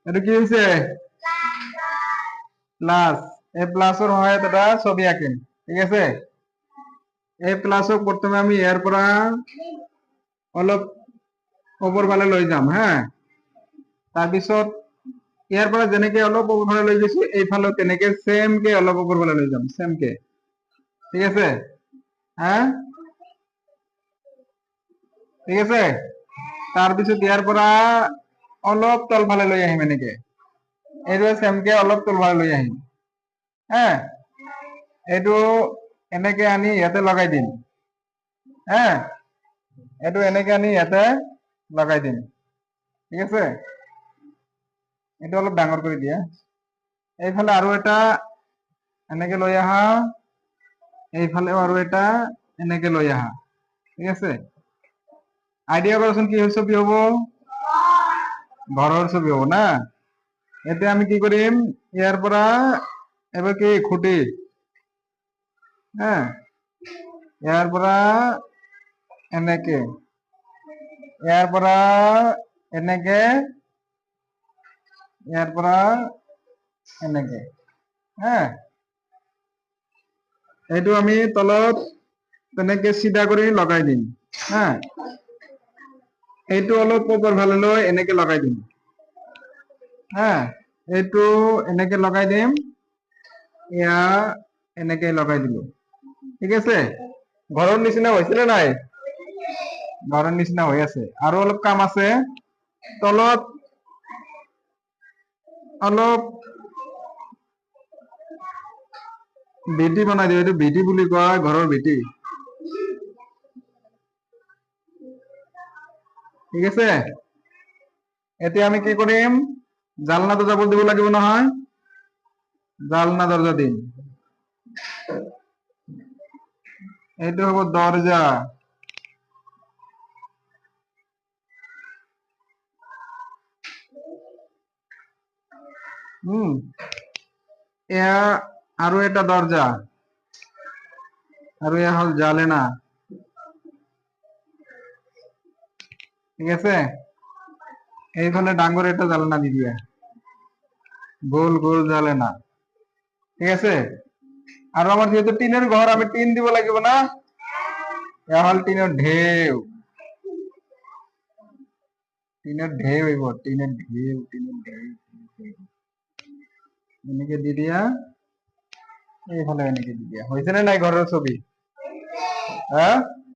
এটা কি হয়েছে? প্লাস। এই প্লাসের হয় এটা ছবি আঁকেন, ঠিক আছে? এই প্লাসক প্রথমে আমি ইয়াৰ পৰা অলপ ওপৰ ফালে লৈ যাম, হা। তাৰপিছত ইয়াৰ পৰা যেনেকে অলপ ওপৰ ফালে লৈ গৈছো, এইফালে তেনেকে সেম কে অলপ ওপৰ ফালে লৈ যাম, সেম কে, ঠিক আছে? হা, ঠিক আছে? তাৰপিছত ইয়াৰ পৰা অলপ তল ফালে লৈ আহিম এনেকে, এইটো সেম কে অলপ তল ফালে লৈ আহিম, হা। এইটো এনেকে আনি ইয়াতে লগাই দিম, হা। এইটো এনেকে আনি ইয়াতে লগাই দিম, ঠিক আছে? এইটো অলপ ডাঙৰ কৰি দিয়া। এইফালে আৰু এটা এনেকে লৈ আহা, এইফালেও আৰু এটা এনেকে লৈ আহা, ঠিক আছে? আইডিয়া কৰাচোন কি ছবি হব? ঘৰৰ ছবি হব না। এতিয়া আমি কি কৰিম, ইয়াৰ পৰা এবাৰ কি খুঁটি, হ্যাঁ, ইয়াৰ পৰা এনেকে, ইয়াৰ পৰা এনেকে, ইয়াৰ পৰা এনেকে, হ্যাঁ। এইটো আমি তলত তেনেকে চিধা কৰি লগাই দিম, হ্যাঁ। এইটো অলপ ওপৰ ফালে লৈ এনেকে লগাই দিম, হ্যাঁ। এইটো এনেকে লগাই দিম, ইয়া এনেকে লগাই দিলো, ঠিক আছে? ঘৰৰ নিচিনা হৈছিল নে নাই? ঘৰৰ নিচিনা হৈ আছে। আৰু অলপ কাম আছে, তলত অলপ ভেটি বনাই দিওঁ, এইটো ভেটি বুলি কয়, ঘৰৰ ভেটি, ঠিক আছে? এতিয়া আমি কি কৰিম, জালনা দৰজা দিব লাগিব নহয়, জালনা দৰজা দিম। এইটো হব দৰজা, এয়া আৰু এটা দৰজা, আৰু এয়া হল জালেনা, ঠিক আছে? এইফালে ডাঙৰ এটা জালনা দি দিয়া, গোল গোল জালেনা, ঠিক আছে? আৰু আমাৰ যেহেতু টিনের ঘর, আমি টিন দিব লাগিব না। এয়া হল টিনের ঢেউ, টিনের ঢেউ হইব, টিনের ঢেউ, টিনের ঢেউ, এনেকে দি দিয়া, এইফালে এনেকে দি দিয়া। হয়েছে না নাই ঘরের ছবি? হ্যাঁ।